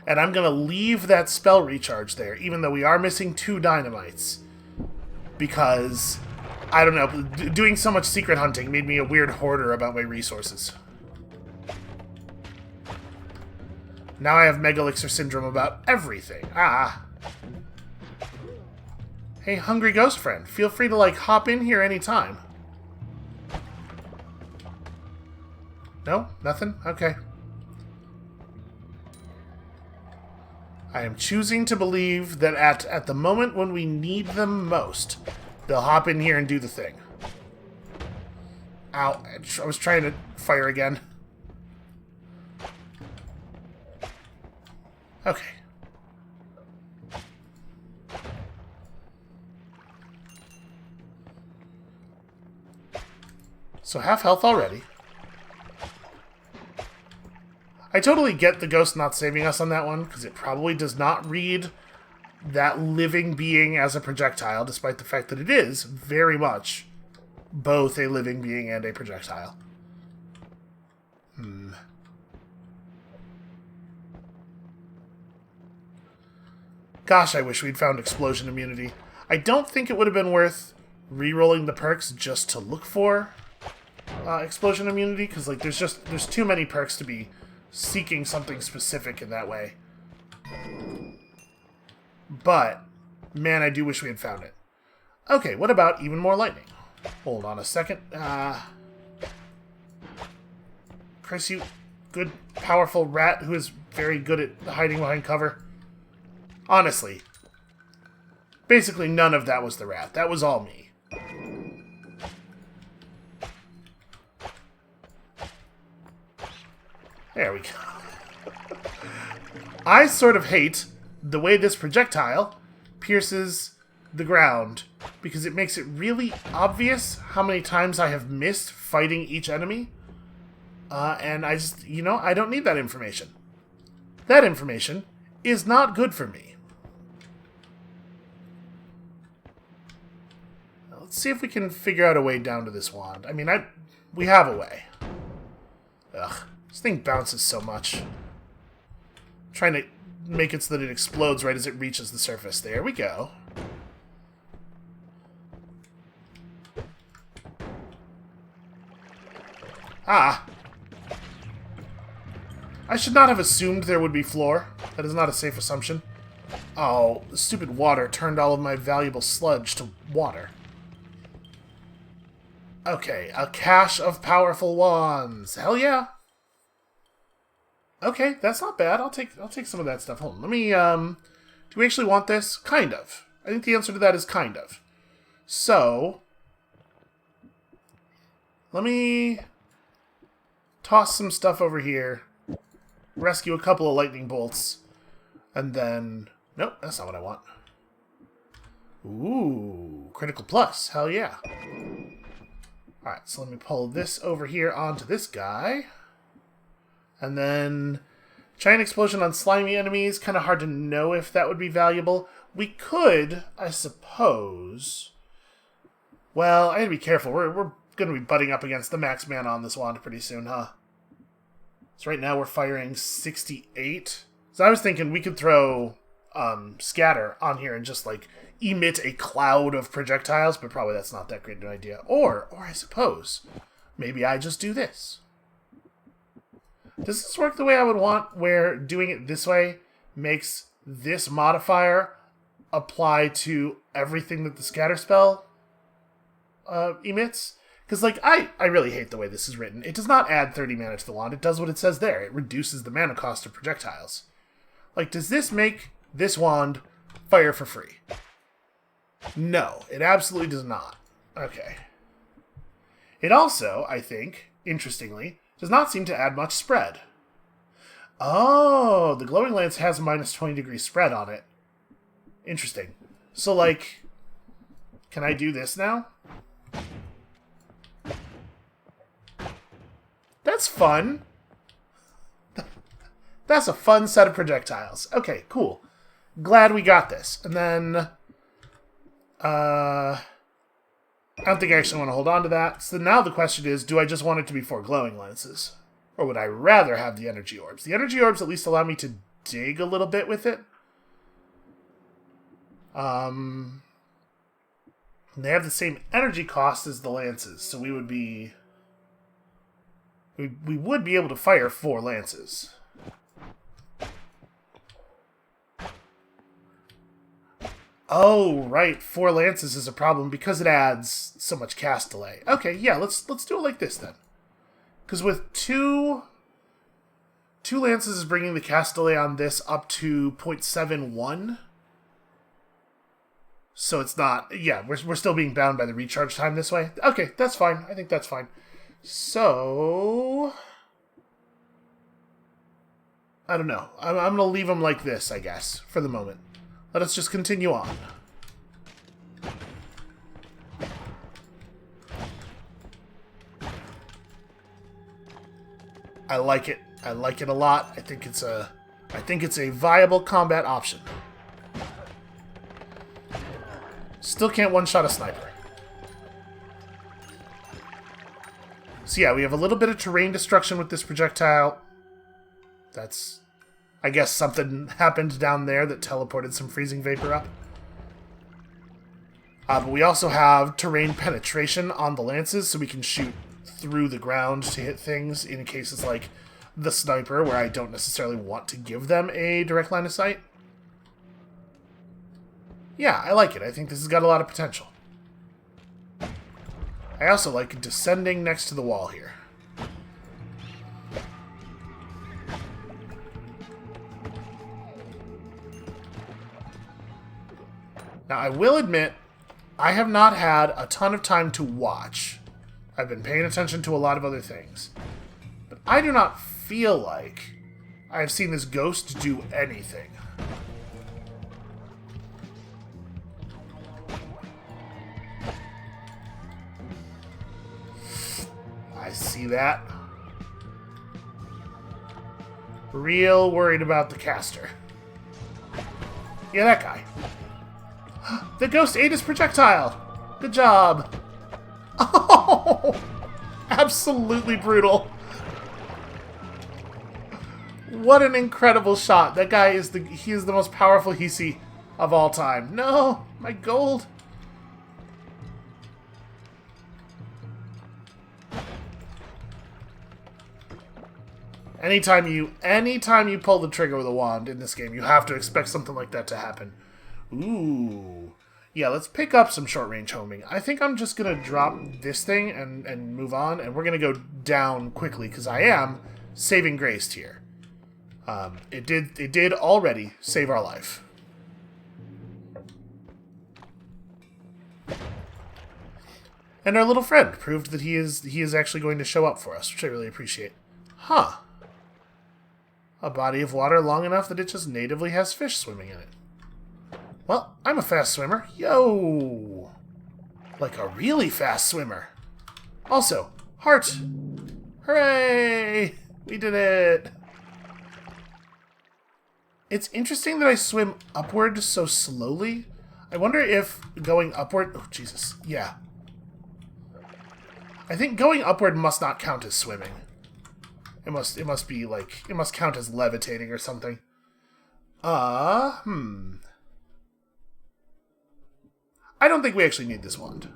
And I'm going to leave that spell recharge there, even though we are missing 2 dynamites. Because, I don't know, doing so much secret hunting made me a weird hoarder about my resources. Now I have Megalixir Syndrome about everything. Hey, Hungry Ghost Friend, feel free to, like, hop in here anytime. No? Nothing? Okay. I am choosing to believe that at the moment when we need them most, they'll hop in here and do the thing. Ow. I was trying to fire again. Okay. So half health already. I totally get the ghost not saving us on that one, because it probably does not read that living being as a projectile, despite the fact that it is very much both a living being and a projectile. Gosh, I wish we'd found explosion immunity. I don't think it would have been worth re-rolling the perks just to look for explosion immunity, because like there's too many perks to be seeking something specific in that way. But, man, I do wish we had found it. Okay, what about even more lightning? Hold on a second. Chris, you good, powerful rat who is very good at hiding behind cover. Honestly, basically none of that was the rat. That was all me. There we go. I sort of hate the way this projectile pierces the ground because it makes it really obvious how many times I have missed fighting each enemy. And I just, I don't need that information. That information is not good for me. Now, let's see if we can figure out a way down to this wand. I mean, we have a way. Ugh, this thing bounces so much. I'm trying to make it so that it explodes right as it reaches the surface. There we go. Ah. I should not have assumed there would be floor. That is not a safe assumption. Oh, the stupid water turned all of my valuable sludge to water. Okay, a cache of powerful wands. Hell yeah. Okay, that's not bad. I'll take some of that stuff. Hold on. Let me do we actually want this? Kind of. I think the answer to that is kind of. So, let me toss some stuff over here. Rescue a couple of lightning bolts. And then... Nope, that's not what I want. Ooh, critical plus. Hell yeah. Alright, so let me pull this over here onto this guy. And then... Giant explosion on slimy enemies. Kind of hard to know if that would be valuable. We could, I suppose... Well, I gotta be careful. We're gonna be butting up against the max mana on this wand pretty soon, huh? So right now we're firing 68. So I was thinking we could throw scatter on here and just like emit a cloud of projectiles, but probably that's not that great an idea. Or I suppose maybe I just do this. Does this work the way I would want, where doing it this way makes this modifier apply to everything that the scatter spell emits? Because, like, I really hate the way this is written. It does not add 30 mana to the wand. It does what it says there. It reduces the mana cost of projectiles. Like, does this make this wand fire for free? No, it absolutely does not. Okay. It also, I think, interestingly, does not seem to add much spread. Oh, the glowing lance has a minus 20 degree spread on it. Interesting. So, like, can I do this now? That's fun. That's a fun set of projectiles. Okay, cool. Glad we got this. And then... I don't think I actually want to hold on to that. So now the question is, do I just want it to be 4 glowing lenses? Or would I rather have the energy orbs? The energy orbs at least allow me to dig a little bit with it. They have the same energy cost as the lances, so we would be... We would be able to fire 4 lances. Oh, right. 4 lances is a problem because it adds so much cast delay. Okay, yeah, let's do it like this then. Because with 2 lances is bringing the cast delay on this up to 0.71. So it's not... Yeah, we're still being bound by the recharge time this way. Okay, that's fine. I think that's fine. So... I don't know. I'm going to leave them like this, I guess, for the moment. Let us just continue on. I like it. I like it a lot. I think it's a viable combat option. Still can't one-shot a sniper. So yeah, we have a little bit of terrain destruction with this projectile. That's... I guess something happened down there that teleported some freezing vapor up. But we also have terrain penetration on the lances, so we can shoot through the ground to hit things in cases like the sniper, where I don't necessarily want to give them a direct line of sight. Yeah, I like it. I think this has got a lot of potential. I also like descending next to the wall here. Now, I will admit, I have not had a ton of time to watch. I've been paying attention to a lot of other things. But I do not feel like I have seen this ghost do anything. I see that. Real worried about the caster. Yeah, that guy. The ghost ate his projectile! Good job! Oh! Absolutely brutal. What an incredible shot. That guy is the most powerful Hisei of all time. No! My gold! Anytime you pull the trigger with a wand in this game, you have to expect something like that to happen. Ooh. Yeah, let's pick up some short-range homing. I think I'm just going to drop this thing and move on, and we're going to go down quickly, because I am saving Graced here. It did already save our life. And our little friend proved that he is actually going to show up for us, which I really appreciate. Huh. A body of water long enough that it just natively has fish swimming in it. Well, I'm a fast swimmer. Yo! Like a really fast swimmer. Also, heart! Hooray! We did it! It's interesting that I swim upward so slowly. I wonder if going upward... Oh, Jesus. Yeah. I think going upward must not count as swimming. It must be like... It must count as levitating or something. I don't think we actually need this wand.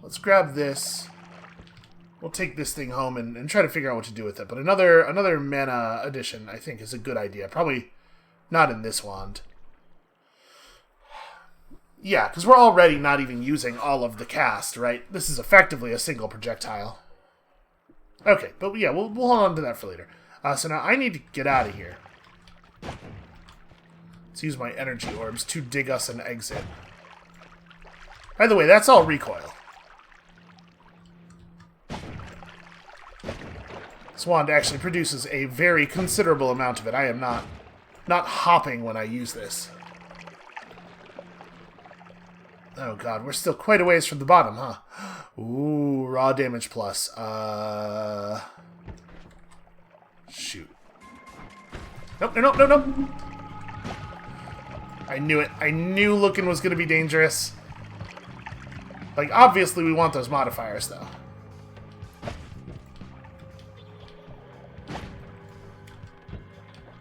Let's grab this. We'll take this thing home and try to figure out what to do with it. But another mana addition, I think, is a good idea. Probably not in this wand. Yeah, because we're already not even using all of the cast, right? This is effectively a single projectile. Okay, but yeah, we'll hold on to that for later. So now I need to get out of here. Let's use my energy orbs to dig us an exit. By the way, that's all recoil. This wand actually produces a very considerable amount of it. I am not hopping when I use this. Oh god, we're still quite a ways from the bottom, huh? Ooh, raw damage plus. Shoot. Nope, nope, nope, nope. I knew it. I knew looking was going to be dangerous. Like, obviously we want those modifiers, though.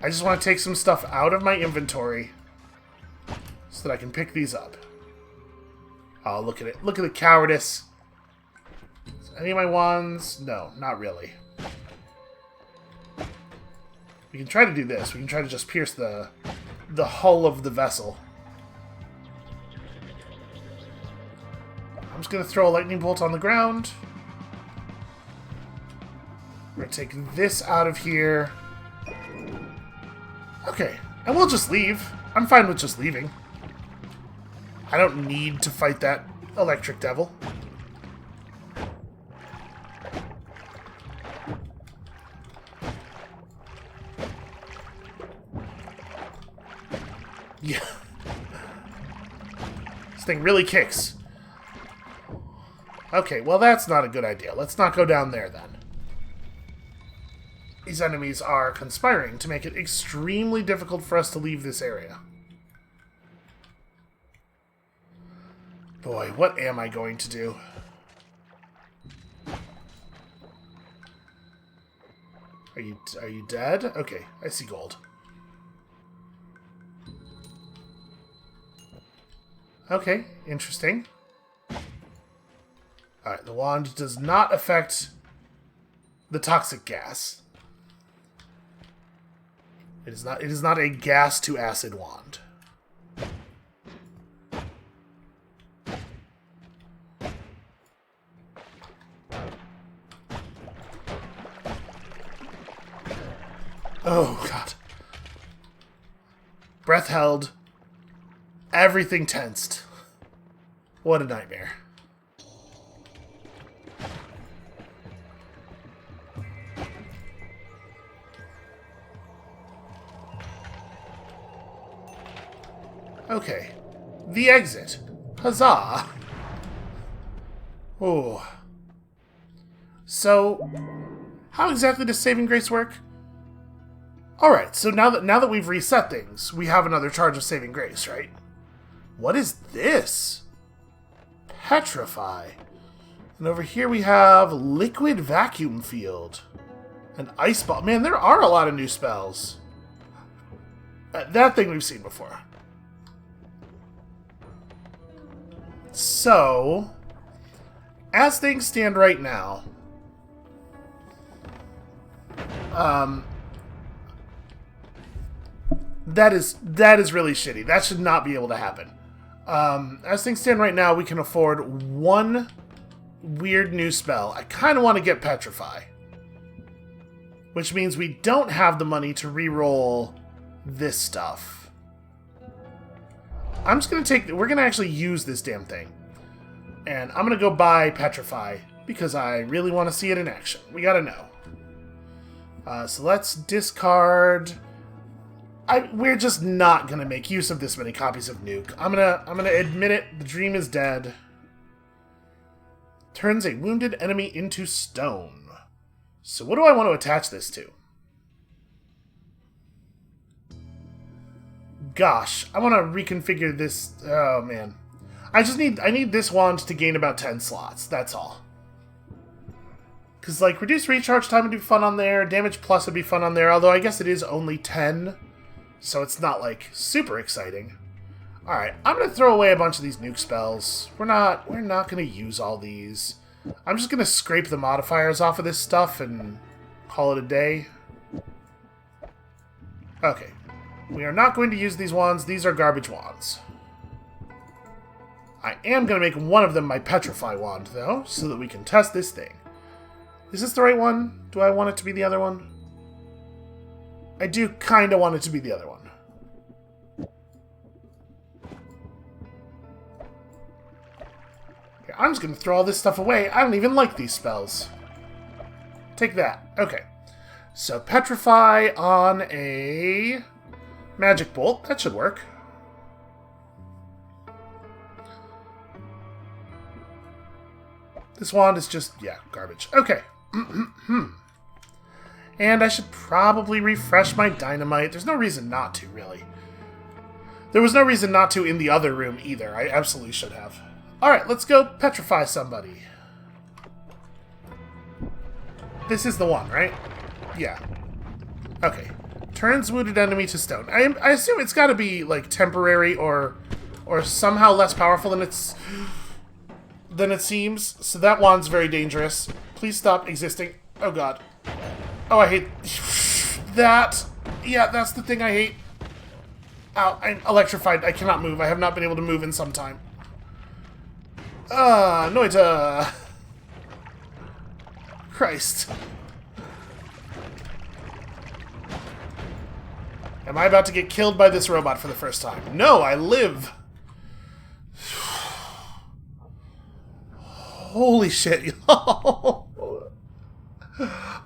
I just want to take some stuff out of my inventory so that I can pick these up. Oh, look at it. Look at the cowardice. Any of my wands? No, not really. We can try to do this. We can try to just pierce the hull of the vessel. I'm just going to throw a lightning bolt on the ground. We're going to take this out of here. Okay, and we'll just leave. I'm fine with just leaving. I don't need to fight that electric devil. Yeah. This thing really kicks. Okay, well that's not a good idea. Let's not go down there then. These enemies are conspiring to make it extremely difficult for us to leave this area. Boy, what am I going to do? Are you dead? Okay, I see gold. Okay, interesting. Alright, the wand does not affect the toxic gas. It is not a gas to acid wand. Oh, God. Breath held. Everything tensed. What a nightmare. Okay. The exit. Huzzah! Oh. So, how exactly does saving grace work? Alright, so now that we've reset things, we have another charge of saving grace, right? What is this? Petrify. And over here we have Liquid Vacuum Field. An Ice Ball. Man, there are a lot of new spells. That thing we've seen before. So, as things stand right now, that is really shitty. That should not be able to happen. As things stand right now, we can afford one weird new spell. I kind of want to get Petrify, which means we don't have the money to reroll this stuff. I'm just going to we're going to actually use this damn thing. And I'm going to go buy Petrify because I really want to see it in action. We got to know. So let's discard. We're just not going to make use of this many copies of Nuke. I'm going to admit it. The dream is dead. Turns a wounded enemy into stone. So what do I want to attach this to? Gosh, I want to reconfigure this. Oh, man. I need this wand to gain about 10 slots. That's all. Because, like, reduced recharge time would be fun on there. Damage plus would be fun on there. Although, I guess it is only 10. So it's not, like, super exciting. Alright, I'm going to throw away a bunch of these nuke spells. We're not going to use all these. I'm just going to scrape the modifiers off of this stuff and call it a day. Okay. We are not going to use these wands. These are garbage wands. I am going to make one of them my Petrify wand, though, so that we can test this thing. Is this the right one? Do I want it to be the other one? I do kind of want it to be the other one. Okay, I'm just going to throw all this stuff away. I don't even like these spells. Take that. Okay. So, Petrify on a Magic Bolt. That should work. This wand is just, yeah, garbage. Okay. And I should probably refresh my dynamite. There's no reason not to, really. There was no reason not to in the other room either. I absolutely should have. Alright, let's go petrify somebody. This is the one, right? Yeah. Okay. Turns wounded enemy to stone. I assume it's got to be, like, temporary or somehow less powerful than it seems. So that wand's very dangerous. Please stop existing. Oh, God. Oh, I hate that. Yeah, that's the thing I hate. Ow, I'm electrified. I cannot move. I have not been able to move in some time. Noita. Christ. Am I about to get killed by this robot for the first time? No, I live. Holy shit, y'all.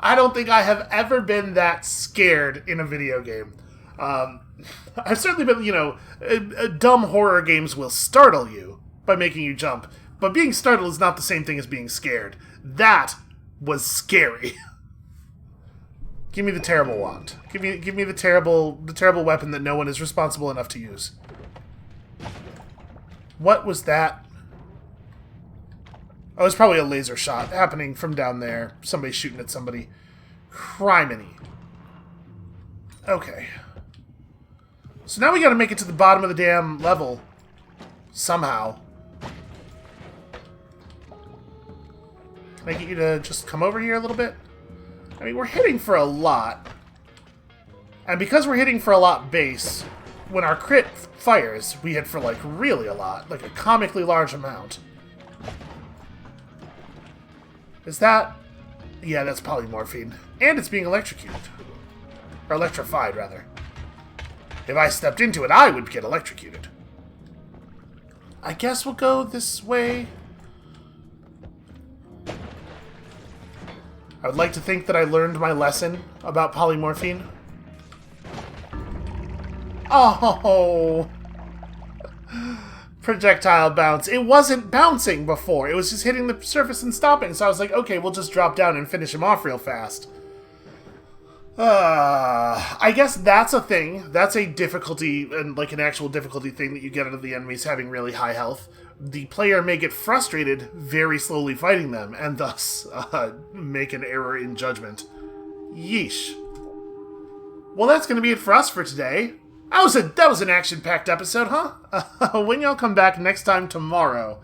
I don't think I have ever been that scared in a video game. I've certainly been, dumb horror games will startle you by making you jump, but being startled is not the same thing as being scared. That was scary. Give me the terrible wand. Give me the terrible weapon that no one is responsible enough to use. What was that? Oh, it's probably a laser shot happening from down there. Somebody shooting at somebody. Criminy. Okay. So now we gotta make it to the bottom of the damn level. Somehow. Can I get you to just come over here a little bit? I mean, we're hitting for a lot. And because we're hitting for a lot base, when our crit fires, we hit for, like, really a lot. Like, a comically large amount. Is that... Yeah, that's polymorphine. And it's being electrocuted. Or electrified, rather. If I stepped into it, I would get electrocuted. I guess we'll go this way. I would like to think that I learned my lesson about polymorphine. Oh! Projectile bounce. It wasn't bouncing before. It was just hitting the surface and stopping. So I was like, okay, we'll just drop down and finish him off real fast. I guess that's a thing. That's a difficulty, and like an actual difficulty thing that you get out of the enemies having really high health. The player may get frustrated very slowly fighting them, and thus make an error in judgment. Yeesh. Well, that's going to be it for us for today. That was an action-packed episode, huh? When y'all come back next time tomorrow,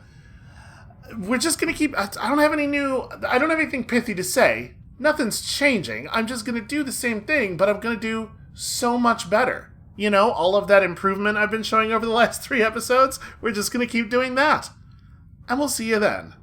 we're just going to keep... I don't have anything pithy to say. Nothing's changing. I'm just going to do the same thing, but I'm going to do so much better. You know, all of that improvement I've been showing over the last 3 episodes, we're just going to keep doing that. And we'll see you then.